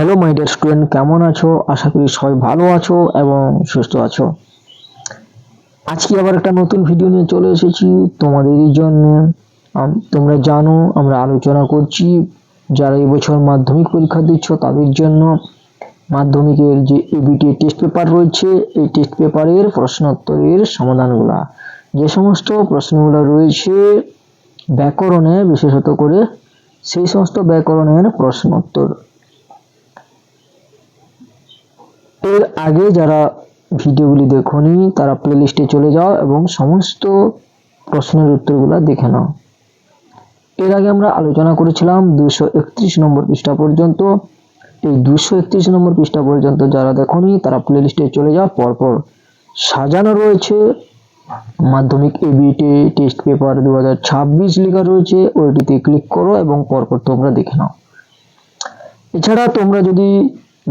Hello my dear student, কেমন আছো? আশা করি সবাই ভালো আছো এবং সুস্থ আছো। আজকে আবার একটা নতুন ভিডিও নিয়ে চলে এসেছি তোমাদেরই জন্য। তোমরা জানো আমরা আলোচনা করছি যারা এই বছর মাধ্যমিক পরীক্ষা দিচ্ছ তাদের জন্য মাধ্যমিকের যে এবিটি টেস্ট পেপার রয়েছে, এই টেস্ট পেপারের প্রশ্নোত্তরের সমাধানগুলা, যে সমস্ত প্রশ্নগুলো রয়েছে ব্যাকরণে, বিশেষত করে সেই সমস্ত ব্যাকরণের প্রশ্নোত্তর। এর আগে যারা ভিডিওগুলি দেখোনি তারা প্লেলিস্টে চলে যাও এবং সমস্ত প্রশ্নের উত্তরগুলো দেখে নাও। এর আগে আমরা আলোচনা করেছিলাম 231 নম্বর পৃষ্ঠা পর্যন্ত। এই 231 নম্বর পৃষ্ঠা পর্যন্ত যারা দেখোনি তারা প্লেলিস্টে চলে যাও। পরপর সাজানো রয়েছে মাধ্যমিক এবিটি টেস্ট পেপার 2026 লেখা রয়েছে, ওইটিতে ক্লিক করো এবং পরপর তোমরা দেখে নাও। এছাড়া তোমরা যদি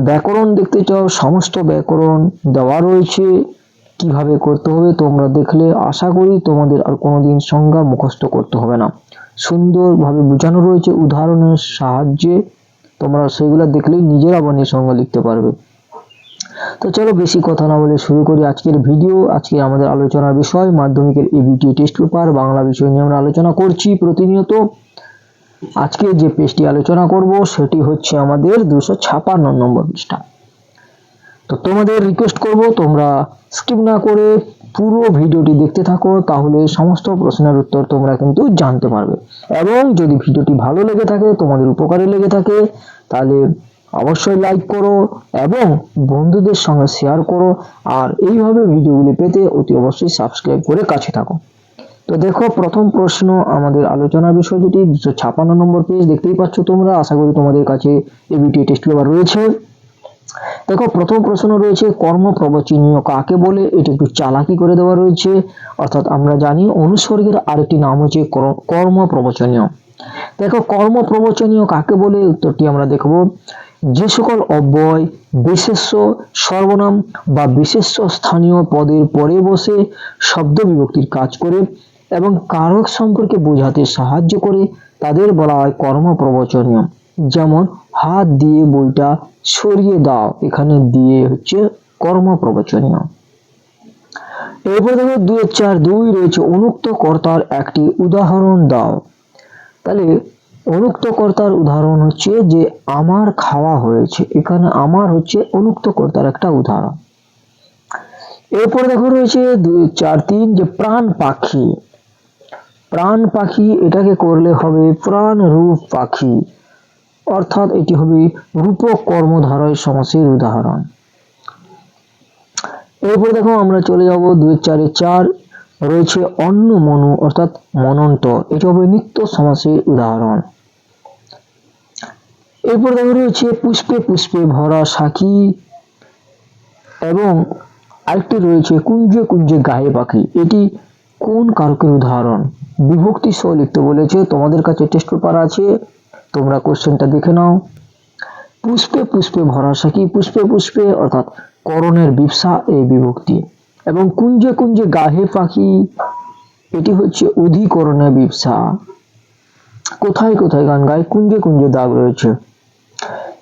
ব্যাকরণ দেখতে চাও, সমস্ত ব্যাকরণ দেওয়া রয়েছে, কিভাবে করতে হবে তোমরা দেখলে আশা করি তোমাদের আর কোনোদিন সংজ্ঞা মুখস্থ করতে হবে না। সুন্দরভাবে বোঝানো রয়েছে উদাহরণের সাহায্যে, তোমরা সেগুলো দেখলেই নিজেরা বানিয়ে সংজ্ঞা লিখতে পারবে। তো চলো বেশি কথা না বলে শুরু করি আজকের ভিডিও। আজকে আমাদের আলোচনার বিষয় মাধ্যমিকের এবিটি টেস্ট পেপার বাংলা বিষয় নিয়ে আমরা আলোচনা করছি প্রতিনিয়ত। আজকে যে পেজটি আলোচনা করব সেটি হচ্ছে আমাদের 256 নম্বর পৃষ্ঠা। তো তোমাদের রিকোয়েস্ট করব তোমরা স্কিপ না করে পুরো ভিডিওটি দেখতে থাকো, তাহলে সমস্ত প্রশ্নের উত্তর তোমরা কিন্তু জানতে পারবে। এবং যদি ভিডিওটি ভালো লেগে থাকে, তোমাদের উপকারে লেগে থাকে, তাহলে অবশ্যই লাইক করো এবং বন্ধুদের সঙ্গে শেয়ার করো। আর এইভাবে ভিডিওগুলি পেতে অতি অবশ্যই সাবস্ক্রাইব করে কাছে থাকো। তো দেখো, প্রথম প্রশ্ন আমাদের আলোচনার বিষয় যেটি 256 নম্বর পেজ দেখতেই পাচ্ছ তোমরা। আশা করি তোমাদের কাছে এবিটি টেস্ট পেপার রয়েছে। দেখো, প্রথম প্রশ্ন রয়েছে কর্মপ্রবচনীয় কাকে বলে। এটা একটু চালাকি করে দেওয়া রয়েছে, অর্থাৎ আমরা জানি অনুসর্গের আরেকটি নাম হচ্ছে কর্মপ্রবচনীয়। দেখো, কর্মপ্রবচনীয় কাকে বলে, উত্তরটি আমরা দেখব। যে সকল অব্যয়, বিশেষ্য, সর্বনাম বা বিশেষ্য স্থানীয় পদের পরে বসে শব্দ বিভক্তির কাজ করে এবং কারক সম্পর্কে বোঝাতে সাহায্য করে তাদের বলা হয় কর্মপ্রবচনীয়। যেমন হাত দিয়ে বইটা সরিয়ে দাও, এখানে দিয়ে হচ্ছে কর্মপ্রবচনীয়। এরপর দেখো 2-4-2 রয়েছে অনুক্ত কর্তার একটি উদাহরণ দাও। তাহলে অনুক্ত কর্তার উদাহরণ হচ্ছে যে আমার খাওয়া হয়েছে, এখানে আমার হচ্ছে অনুক্ত কর্তার একটা উদাহরণ। এরপর দেখো রয়েছে 2-4-3 যে প্রাণ পাখি। প্রাণ পাখি এটাকে করলে হবে প্রাণ রূপ পাখি, অর্থাৎ এটি হবে রূপক কর্মধারয় সমাসের উদাহরণ। এরপর দেখো আমরা চলে যাব 2-4-4 রয়েছে অন্য মনু অর্থাৎ মনন্ত, এটি হবে নিত্য সমাসের উদাহরণ। এরপর দেখো রয়েছে পুষ্পে পুষ্পে ভরা সাখী এবং আরেকটি রয়েছে কুঞ্জে কুঞ্জে গায়ে পাখি। এটি কোন কারকের উদাহরণ? বিভক্তি সহ লিখতে বলেছে, তোমাদের কাছে টেস্ট পেপার আছে, তোমরা কোশ্চেনটা দেখে নাও। পুষ্পে পুষ্পে ভরা সাখী, পুষ্পে পুষ্পে অর্থাৎ করণের বিবসা এই বিভক্তি, এবং কুঞ্জে কুঞ্জে গাহে পাখি এটি হচ্ছে অধিকরণের বিবসা। কোথায় কোথায় গান গায়, কুঞ্জে কুঞ্জে দাগ রয়েছে।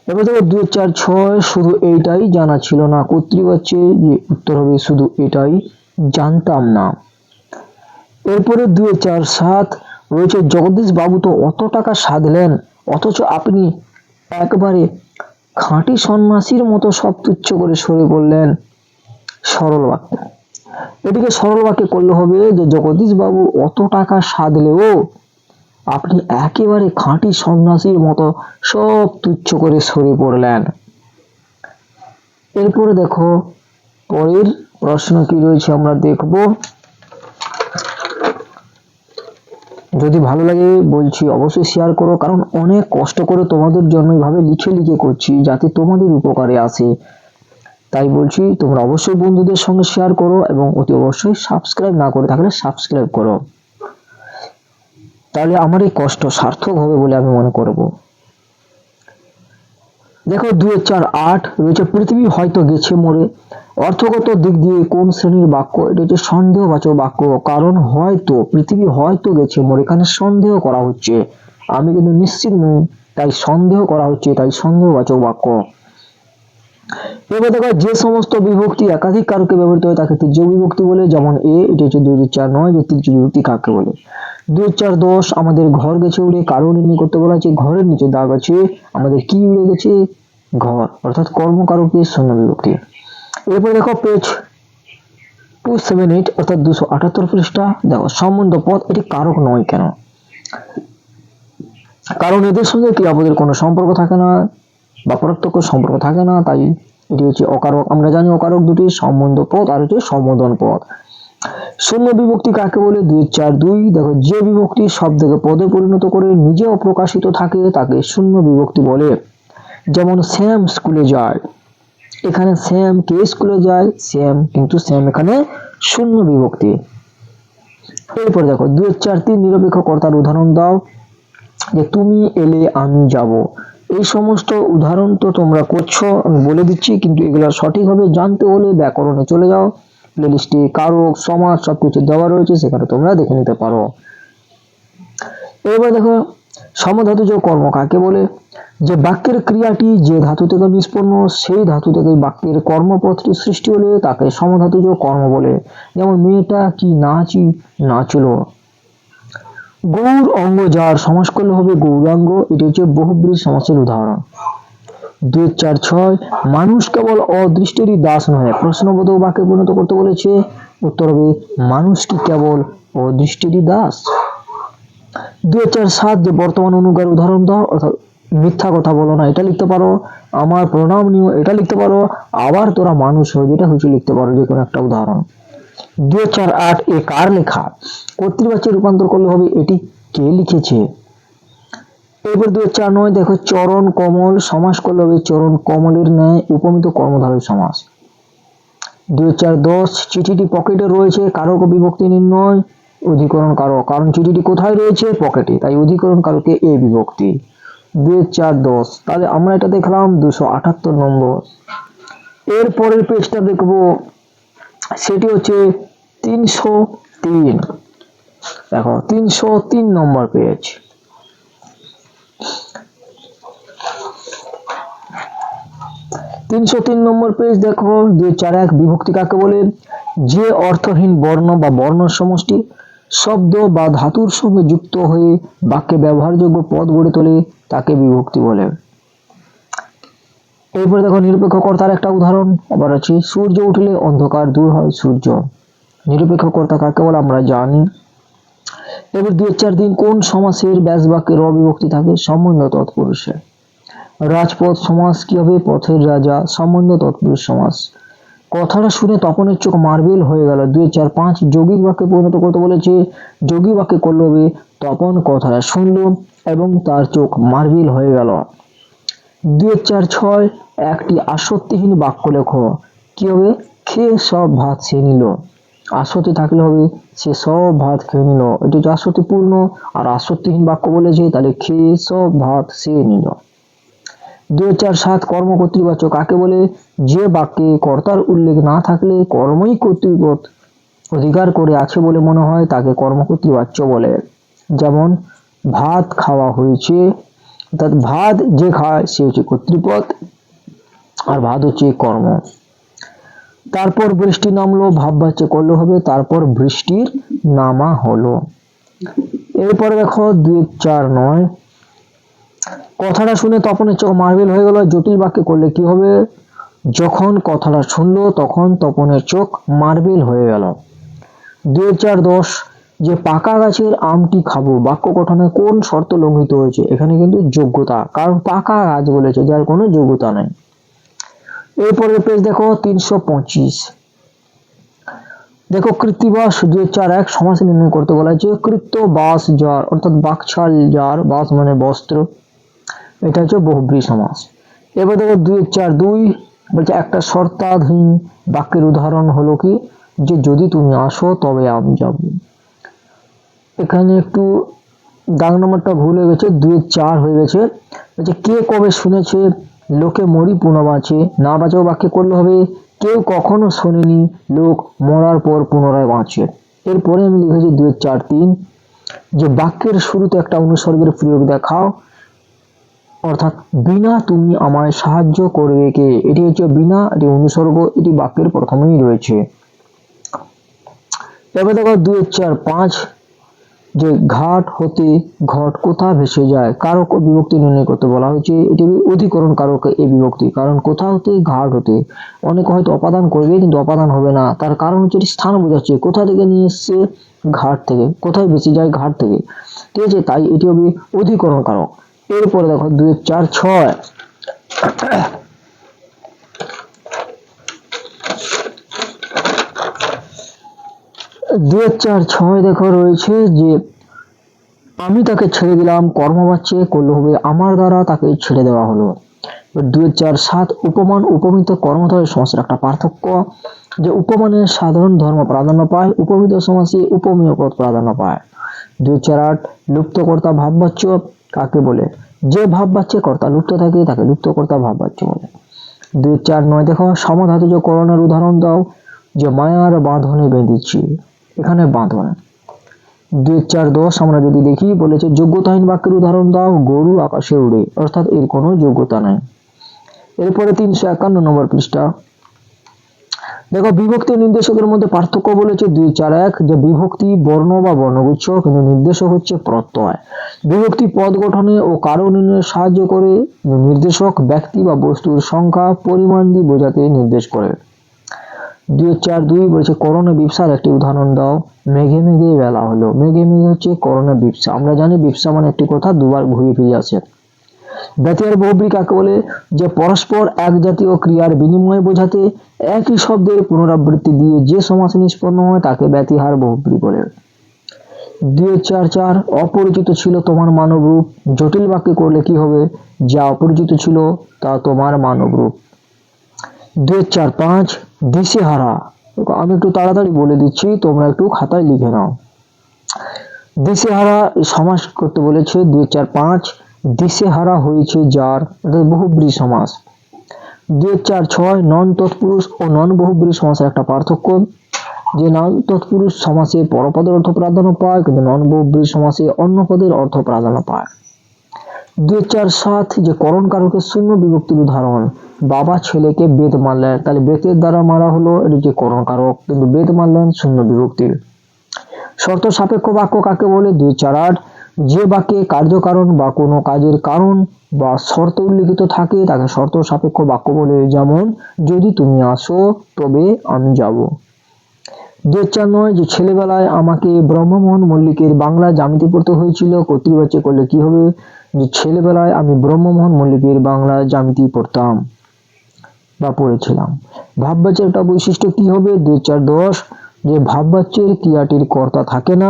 এবার দেখো 2-4-6 শুধু এইটাই জানা ছিল না, কর্তৃপক্ষে যে উত্তর হবে শুধু এটাই জানতাম না। এরপরে 2-4-7 রয়েছে জগদীশ বাবু তো অত টাকা সাধলেন অথচ আপনি একবারে খাঁটি সন্ন্যাসীর মতো সব তুচ্ছ করে সরে পড়লেন। সরল বাক্য, এটিকে সরল বাক্যে করলে হবে যে জগদীশ বাবু অত টাকা সাধলেও আপনি একেবারে খাঁটি সন্ন্যাসীর মতো সব তুচ্ছ করে সরে পড়লেন। এরপরে দেখো পরের প্রশ্ন কি রয়েছে আমরা দেখব। যদি ভালো লাগে বলছি অবশ্যই শেয়ার করো, কারণ অনেক কষ্ট করে তোমাদের জন্য এইভাবে লিখে লিখে করছি যাতে তোমাদের উপকারে আসে। তাই বলছি তোমরা অবশ্যই বন্ধুদের সঙ্গে শেয়ার করো এবং অতি অবশ্যই সাবস্ক্রাইব না করে থাকলে সাবস্ক্রাইব করো, তাহলে আমার এই কষ্ট সার্থক হবে বলে আমি মনে করব। দেখো 2-4-8 রয়েছে পৃথিবী হয়তো গেছে মরে। অর্থগত দিক দিয়ে কোন শ্রেণীর বাক্য? এটা হচ্ছে সন্দেহবাচক বাক্য, কারণ হয়তো পৃথিবী হয়তো গেছে মরে, এখানে সন্দেহ করা হচ্ছে, আমি কিন্তু নিশ্চিত নই, তাই সন্দেহ করা হচ্ছে, তাই সন্দেহবাচক বাক্য। এবার দেখো যে সমস্ত বিভক্তি একাধিক কারকে ব্যবহৃত হয় তাকে তৃতীয় বিভক্তি বলে, যেমন এটা হচ্ছে 2-4 নয়, যে তৃতীয় বিভক্তি কাকে বলে। 2-4-10 আমাদের ঘর গেছে উড়ে, কারণ নির্ণয় করতে বলা আছে, ঘরের নিচে দাগ আছে, আমাদের কি উড়ে গেছে, ঘর, অর্থাৎ কর্মকারকের শূন্য বিভক্তি। এরপর দেখো পেজ 278 অর্থাৎ 278 পৃষ্ঠা, দেখো সম্বন্ধ পদ, এটি কারক নয় কেন, কারণ এদের সঙ্গে ক্রিয়াপদের কোনো সম্পর্ক থাকে না বা প্রত্যক্ষ সম্পর্ক থাকে না, তাই এটি হচ্ছে অকারক। আমরা জানি অকারক দুটি, সম্বন্ধ পদ আর হচ্ছে সম্বোধন পদ। শূন্য বিভক্তি কাকে বলে, 2-4-2, দেখো যে বিভক্তি শব্দকে পদে পরিণত করে নিজে অপ্রকাশিত থাকে তাকে শূন্য বিভক্তি বলে, যেমন শ্যাম স্কুলে যায়, এখানে শ্যাম কে স্কুলে যায়, শ্যাম, কিন্তু শ্যাম এখানে শূন্য বিভক্তি। এরপর দেখো 2-4-3 নিরপেক্ষ কর্তার উদাহরণ দাও, যে তুমি এলে আমি যাব। এই সমস্ত উদাহরণ তো তোমরা করছো, আমি বলে দিচ্ছি, কিন্তু এগুলো সঠিকভাবে জানতে হলে ব্যাকরণে চলে যাও, প্লেলিস্টে কারক সমাজ সবকিছু দেওয়া রয়েছে, সেখানে তোমরা দেখে নিতে পারো। এবার দেখো সমধাতুজ কর্ম কাকে বলে, যে বাক্যের ক্রিয়াটি যে ধাতু থেকে নিষ্পন্ন সেই ধাতু থেকে বাক্যের কর্মপদটি সৃষ্টি হলে তাকে সমধাতুজ কর্ম বলে, যেমন মেয়েটা কি নাচলো। গৌর অঙ্গ যার সমাস করলে হবে গৌরাঙ্গ, এটি হচ্ছে বহুব্রীহি সমাসের উদাহরণ। 2-4-6 মানুষ কেবল অদৃষ্টেরই দাস নয়, প্রশ্নবোধক বাক্যে পরিণত করতে বলেছে, উত্তর হবে মানুষ কি কেবল অদৃষ্টেরই দাস। 2-4-7 যে বর্তমান অনুগার উদাহরণ দাও, অর্থাৎ মিথ্যা কথা বলো না, এটা লিখতে পারো, আমার প্রণাম নিও, এটা লিখতে পারো, আবার তোরা মানুষ হয়ে, যেটা হচ্ছে লিখতে পারো, যে কোনো একটা উদাহরণ। 2-4-8 এ কার লেখা, কর্তৃবাচ্যে রূপান্তর করলে হবে এটি কে লিখেছে। এরপর 2-4-9 দেখো চরণ কমল সমাস করলে হবে চরণ কমলের ন্যায় উপমিত কর্মধারয় সমাস। 2-4-10 চিঠিটি পকেটে রয়েছে, কারক ও বিভক্তি নির্ণয়, অধিকরণ কারক, কারণ চিঠিটি কোথায় রয়েছে, পকেটে, তাই অধিকরণ কারকে এ বিভক্তি। 2-4-10 তাহলে আমরা এটা দেখলাম 278 নম্বর। এর পরের পেজটা দেখবো, সেটি হচ্ছে 303, দেখো 303 নম্বর পেজ। 303 নম্বর পেজ দেখো, 2-4-1 বিভক্তি কাকে বলে, যে অর্থহীন বর্ণ বা বর্ণ সমষ্টি শব্দ বা ধাতুর সঙ্গে যুক্ত হয়ে বাক্যে ব্যবহারযোগ্য পদ গড়ে তোলে তাকে বিভক্তি বলে। এরপরে দেখো নিরপেক্ষ কর্তার একটা উদাহরণ আবার আছে, সূর্য উঠলে অন্ধকার দূর হয়, সূর্য নিরপেক্ষ কর্তা কাকে বলে আমরা জানি। এবার 2-4-3 কোন সমাসের ব্যাস বাক্যের অবিভক্তি থাকে, সম্বন্ধ তৎপুরুষে। রাজপথ সমাস কি হবে, পথের রাজা, সম্বন্ধ তৎপুরুষ সমাস। কথাটা শুনে তপনের চোখ মার্বেল হয়ে গেল। 2-4-5 যৌগিক বাক্যে পরিণত করতে বলেছে, যৌগিক বাক্যে করলে হবে তপন কথাটা শুনলো এবং তার চোখ মার্বেল হয়ে গেল। 2-4-6 একটি আসক্তিহীন বাক্য লেখো, কি হবে, খেয়ে সব ভাত সে নিল, আসক্তি থাকলে হবে সে সব ভাত খেয়ে নিল, এটি হচ্ছে আসক্তিপূর্ণ, আর আসক্তিহীন বাক্য বলেছে, তাহলে খেয়ে সব ভাত সে নিল। 2-4-7 কর্ম কর্তৃবাচক কাকে বলে, যে বাক্যে কর্তার উল্লেখ না থাকলে কর্মই কর্তৃপদ অধিকার করে আছে বলে মনে হয় তাকে কর্মকর্তৃবাচ্য বলে, যেমন ভাত খাওয়া হয়েছে, অর্থাৎ ভাত যে খায় সে হচ্ছে কর্তৃপদ, আর ভাত হচ্ছে কর্ম। তারপর বৃষ্টি নামলো, ভাববাচ্য করলে হবে তারপর বৃষ্টির নামা হলো। এরপরে দেখো 2-4-9 কথাটা শুনে তপনের চোখ মার্বেল হয়ে গেল, জটিল বাক্যে করলে কি হবে, যখন কথাটা শুনলো তখন তপনের চোখ মার্বেল হয়ে গেল। 2-4-10 যে পাকা গাছের আমটি খাবো বাক্য গঠনে কোন শর্ত লঙ্ঘিত হয়েছে, এখানে কিন্তু যোগ্যতা, কারণ পাকা গাছ বলেছে, যার কোনো যোগ্যতা নেই। এরপরের পেজ দেখো 325, দেখো কৃত্তিবাস 2-4-1 সমাস নির্ণয় করতে বলা হয়েছে, কৃত্য বাস যার, অর্থাৎ বাকছাল যার, বাস মানে বস্ত্র, এটা হচ্ছে বহুব্রীহি সমাস। এবার দেখো 2-4-2 বলছে একটা শর্তাধীন বাক্যের উদাহরণ হলো কি, যে যদি তুমি আসো তবে আমি যাব। এখানে একটু দাগ নম্বরটা ভুল হয়ে গেছে, 2-4 হয়ে গেছে, বলছে কে কবে শুনেছে লোকে মরি পুনঃ বাঁচে, না বাঁচাও বাক্যে করলে হবে কেউ কখনো শোনেনি লোক মরার পর পুনরায় বাঁচে। এরপরে আমি লিখেছি 2-4-3 যে বাক্যের শুরুতে একটা অনুসর্গের প্রয়োগ দেখাও, অর্থাৎ বিনা তুমি আমায় সাহায্য করবে কে, এটি হচ্ছে বিনা, এটি অনুসর্গ, এটি বাক্যের প্রথমেই রয়েছে। এবার দেখো 2-4-5 যে ঘাট হতে ঘট কোথা ভেসে যায়, কারক ও বিভক্তি নির্ণয় করতে বলা হয়েছে। এটি অধিকরণ কারক এই বিভক্তি, কারণ কোথা হতে ঘাট হতে, অনেকে হয়তো অপাদান করবে কিন্তু অপাদান হবে না, তার কারণ হচ্ছে এটি স্থান বোঝাচ্ছে, কোথা থেকে নিয়ে এসছে, ঘাট থেকে, কোথায় ভেসে যায়, ঘাট থেকে, ঠিক আছে, তাই এটি হবে অধিকরণ কারক। এরপরে দেখো 2-4-6 2-4-6 দেখো রয়েছে যে আমি তাকে ছেড়ে দিলাম, কর্মবাচ্যে করলে হবে আমার দ্বারা তাকে ছেড়ে দেওয়া হলো। 2-4-7 উপমান উপমিত কর্মধারয় সমাসের একটা পার্থক্য, যে উপমানের সাধারণ ধর্ম প্রাধান্য পায়, উপমিত সমাসে উপমেয় পদ প্রাধান্য পায়। 2-4-8 লুপ্তকর্তা ভাববাচ্য কাকে বলে, যে ভাববাচ্যে কর্তা লুপ্ত থাকে তাকে লুপ্তকর্তা ভাববাচ্য বলে। 2-4-9 দেখো সমাধাতুজ করণের উদাহরণ দাও, যে মায়ার বাঁধনে বেঁধেছি, এখানে বাঁধন। 2-4-10 আমরা যদি দেখি বলেছে যোগ্যতাহীন বাক্যের উদাহরণ দাও, গরু আকাশে উড়ে, অর্থাৎ এর কোনো যোগ্যতা নাই। এরপরে 351 নম্বর পৃষ্ঠা দেখো বিভক্তি নির্দেশকের মধ্যে পার্থক্য বলেছে। 2-4-1 যে বিভক্তি বর্ণ বা বর্ণগুচ্ছ, কিন্তু নির্দেশক হচ্ছে প্রত্যয়। বিভক্তি পদ গঠনে ও কারণ নির্ণয়ে সাহায্য করে, নির্দেশক ব্যক্তি বা বস্তুর সংখ্যা পরিমাণ দিয়ে বোঝাতে নির্দেশ করে। 2-4-2 বলেছে করণে বিপসার একটি উদাহরণ দাও, মেঘে মেঘে বেলা হলো, মেঘে মেঘে হচ্ছে করণে বিপসা, আমরা জানি বিপসা মানে একটি কথা দুবার ঘুরে ফিরে আসে। ব্যতিহার বহুব্রী কাকে বলে, যে পরস্পর এক জাতীয় ক্রিয়ার বিনিময় বোঝাতে একই শব্দের পুনরাবৃত্তি দিয়ে যে সমাস নিষ্পন্ন হয় তাকে ব্যতিহার বহুব্রী বলে। 2-4-4 অপরিচিত ছিল তোমার মানব রূপ, জটিল বাক্যে করলে কি হবে, যা অপরিচিত ছিল তা তোমার মানব রূপ। 2-4-5 দিশেহারা, আমি একটু তাড়াতাড়ি বলে দিচ্ছি, তোমরা একটু খাতায় লিখে নাও। দিশেহারা সমাস করতে বলেছে। 2-4-5 দিশেহারা হয়েছে যার, বহুব্রী সমাস। 2-4-6 নন তৎপুরুষ ও নন বহুব্রী সমাসের একটা পার্থক্য, যে নন তৎপুরুষ সমাসে পরপদের অর্থ প্রাধান্য পায়, কিন্তু নন বহুব্রী সমাসে অন্য পদের অর্থ প্রাধান্য পায়। 2-4-7 যে করণ কারকের শূন্য বিভক্তির উদাহরণ, বাবা ছেলেকে বেদ মারলেন, তাহলে বেতের দ্বারা মারা হলো, এটি যে করণ কারক, কিন্তু বেদ মারলেন শূন্য বিভক্তির। শর্ত সাপেক্ষ বাক্য কাকে বলে। 2-4-8 যে বাক্যে কার্যকারণ বা কোনো কাজের কারণ বা শর্ত উল্লিখিত থাকে তাকে শর্ত সাপেক্ষ বাক্য বলে, যেমন যদি তুমি আসো তবে আমি যাব। 2-4-9 যে ছেলেবেলায় আমাকে ব্রহ্মমোহন মল্লিকের বাংলা জ্যামিতি পড়তে হয়েছিল, কর্তৃবাচ্যে করলে কি হবে, যে ছেলেবেলায় আমি ব্রহ্মমোহন মল্লিকের বাংলা জ্যামিতি পড়তাম বা পড়েছিলাম। ভাববাচ্যের একটা বৈশিষ্ট্য কি হবে। 2-4-10 যে ভাববাচ্যের ক্রিয়াটির কর্তা থাকে না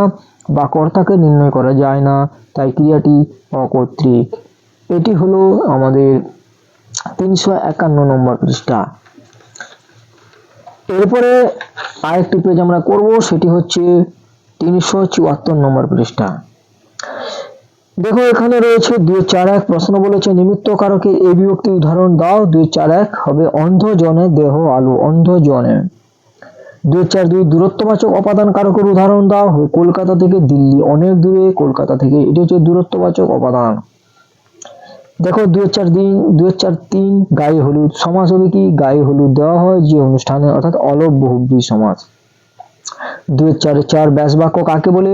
বা কর্তাকে নির্ণয় করা যায় না, তাই ক্রিয়াটি অকর্তৃক। এটি হলো আমাদের 351 নম্বর পৃষ্ঠা। এরপরে আরেকটি পেজ আমরা করব, সেটি হচ্ছে 374 নম্বর পৃষ্ঠা। দেখো এখানে রয়েছে 2-4-1 প্রশ্ন বলেছে নিমিত্ত কারকে এই বিভক্তি উদাহরণ দাও। 2-4-1 হবে অন্ধ জনে দেহ আলো, অন্ধ জনে। 2-4-2 দূরত্ববাচক অপাদান কারকের উদাহরণ দাও, কলকাতা থেকে দিল্লি, অনেক দূরে, কলকাতা থেকে, এটি হচ্ছে দূরত্ববাচক অপাদান। দেখো 2-4-3 গায়ে হলুদ সমাস হবে কি, গায়ে হলুদ দেওয়া হয় যে অনুষ্ঠানে, অর্থাৎ অলব বহুব্রী সমাস। 2-4-4 ব্যাস বাক্য কাকে বলে,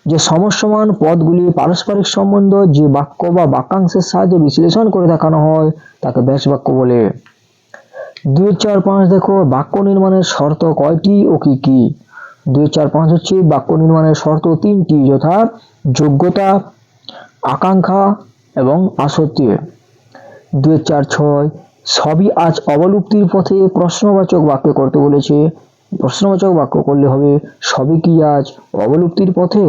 যে সমসমান পদগুলি পারস্পরিক সম্বন্ধ যে বাক্য বা বাক্যাংশের সাহায্যে বিশ্লেষণ করে দেখানো হয় তাকে ব্যাস বাক্য বলে। 2-4-5 দেখো বাক্য নির্মাণের শর্ত কয়টি ও কি কি। 2-4-5 হচ্ছে বাক্য নির্মাণের শর্ত 3টি, যথা যোগ্যতা, আকাঙ্ক্ষা এবং আসক্তি। 2-4-6 সবই আজ অবলুপ্তির পথে প্রশ্নবাচক বাক্য করতে বলেছে, প্রশ্নবাচক বাক্য করলে হবে সবই কি আজ অবলুপ্তির পথে।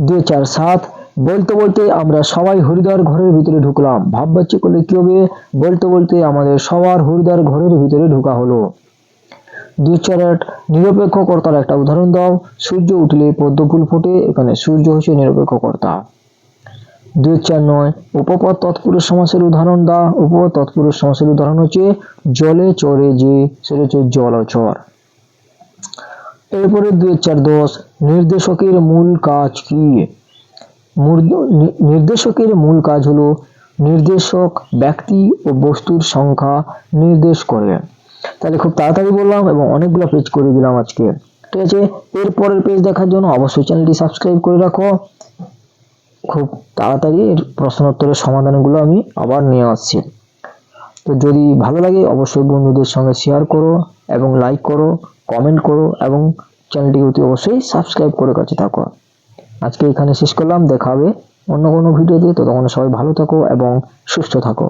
2-4-7 বলতে বলতে আমরা সবাই হরিদ্বার ঘরের ভিতরে ঢুকলাম, ভাববাচ্য করলে কি হবে, বলতে বলতে আমাদের সবার হরিদ্বার ঘরের ভিতরে ঢোকা হলো। 2-4-8 নিরপেক্ষ কর্তার একটা উদাহরণ দাও, সূর্য উঠলে পদ্ম ফুল ফোটে, এখানে সূর্য হচ্ছে নিরপেক্ষ কর্তা। 2-4-9 উপপদ তৎপুরুষ সমাসের উদাহরণ দাও, উপপদ তৎপুরুষ সমাসের উদাহরণ হচ্ছে জলে চড়ে যে, সেটা হচ্ছে জলচর। এরপরে 2-4-10 নির্দেশকের মূল কাজ কি। নির্দেশকের মূল কাজ হলো নির্দেশক ব্যক্তি ও বস্তুর সংখ্যা নির্দেশ করে। তাহলে খুব তাড়াতাড়ি বললাম এবং অনেকগুলো পেজ করে দিলাম আজকে। ঠিক আছে, এর পরের পেজ দেখার জন্য অবশ্যই চ্যানেলটি সাবস্ক্রাইব করে রাখো। খুব তাড়াতাড়ি এর প্রশ্ন উত্তরের সমাধানগুলো আমি আবার নিয়ে আসছি। তো যদি ভালো লাগে অবশ্যই বন্ধুদের সঙ্গে শেয়ার করো এবং লাইক করো, কমেন্ট করো এবং চ্যানেলটি অতি অবশ্যই সাবস্ক্রাইব করে কাছে থাকো। আজকে এখানে শেষ করলাম, দেখা হবে অন্য কোনো ভিডিওতে। ততক্ষণ সবাই ভালো থাকো এবং সুস্থ থাকো।